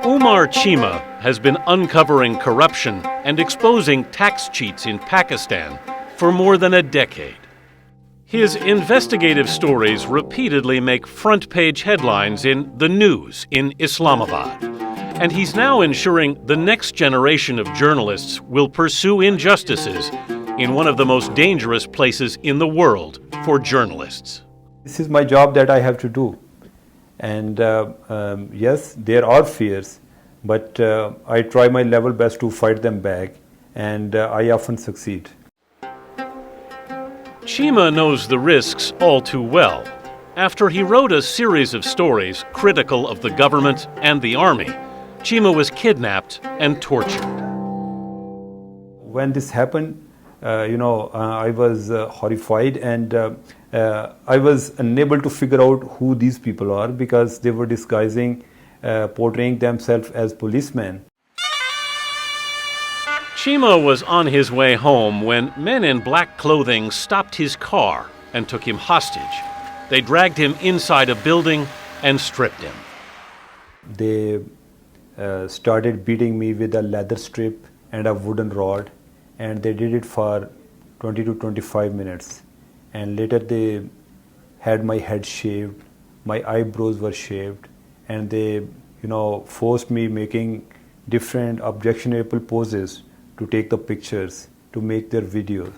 Umar Cheema has been uncovering corruption and exposing tax cheats in Pakistan for more than a decade. His investigative stories repeatedly make front-page headlines in the news in Islamabad, and he's now ensuring the next generation of journalists will pursue injustices in one of the most dangerous places in the world for journalists. This is my job that I have to do. And yes, there are fears, but I try my level best to fight them back, and I often succeed. Cheema knows the risks all too well. After he wrote a series of stories critical of the government and the army, Cheema was kidnapped and tortured. When this happened, I was horrified, and I was unable to figure out who these people are because they were disguising, portraying themselves as policemen. Cheema was on his way home when men in black clothing stopped his car and took him hostage. They dragged him inside a building and stripped him. They started beating me with a leather strip and a wooden rod, and they did it for 20 to 25 minutes. And later they had my head shaved, my eyebrows were shaved, and they forced me making different objectionable poses to take the pictures, to make their videos.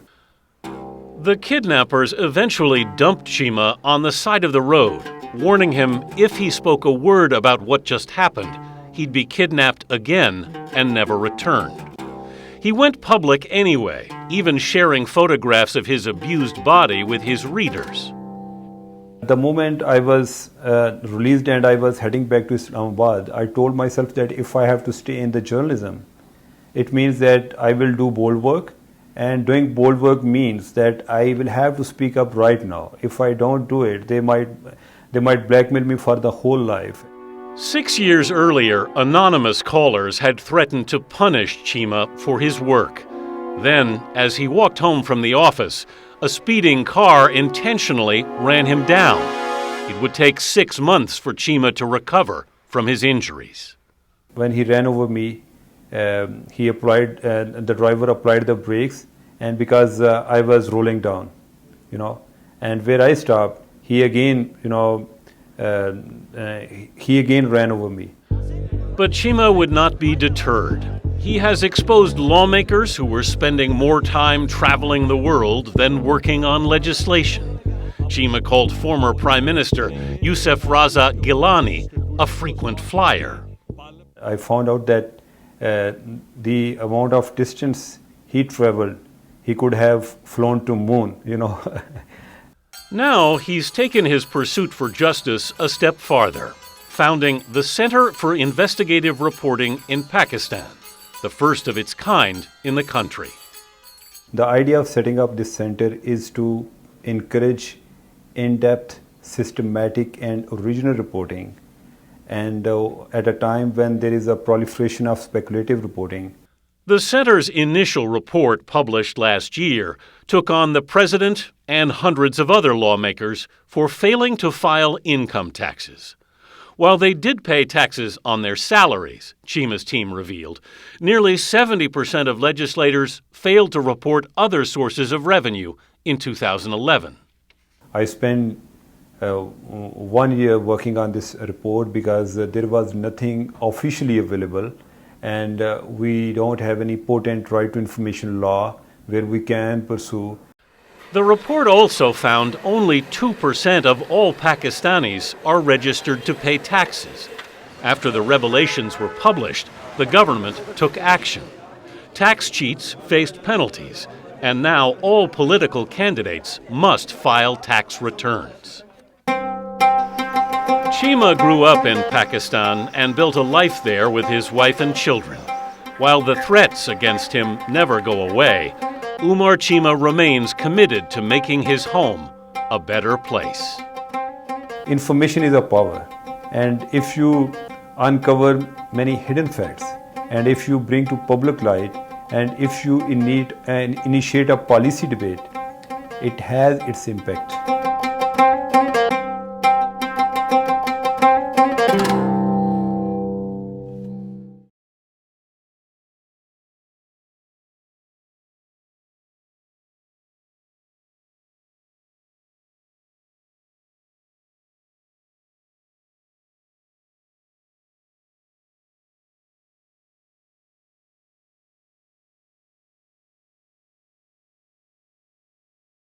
The kidnappers eventually dumped Cheema on the side of the road, warning him if he spoke a word about what just happened, he'd be kidnapped again and never returned. He went public anyway, even sharing photographs of his abused body with his readers. The moment I was released and I was heading back to Islamabad, I told myself that if I have to stay in the journalism, it means that I will do bold work, and doing bold work means that I will have to speak up right now. If I don't do it, they might blackmail me for the whole life. 6 years earlier, anonymous callers had threatened to punish Cheema for his work. Then, as he walked home from the office, a speeding car intentionally ran him down. It would take 6 months for Cheema to recover from his injuries. When he ran over me, the driver applied the brakes, and because I was rolling down, and where I stopped, he again ran over me. But Cheema would not be deterred. He has exposed lawmakers who were spending more time traveling the world than working on legislation. Cheema called former Prime Minister Yusuf Raza Gilani a frequent flyer. I found out that the amount of distance he traveled, he could have flown to moon, Now he's taken his pursuit for justice a step farther, founding the Center for Investigative Reporting in Pakistan, the first of its kind in the country. The idea of setting up this center is to encourage in-depth, systematic and original reporting, and at a time when there is a proliferation of speculative reporting. The center's initial report, published last year, took on the president and hundreds of other lawmakers for failing to file income taxes. While they did pay taxes on their salaries, Cheema's team revealed, nearly 70% of legislators failed to report other sources of revenue in 2011. I spent 1 year working on this report because there was nothing officially available, and we don't have any potent right to information law where we can pursue. The report also found only 2% of all Pakistanis are registered to pay taxes. After the revelations were published, the government took action. Tax cheats faced penalties, and now all political candidates must file tax returns. Cheema grew up in Pakistan and built a life there with his wife and children. While the threats against him never go away, Umar Cheema remains committed to making his home a better place. Information is a power, and if you uncover many hidden facts, and if you bring to public light, and if you initiate a policy debate, it has its impact.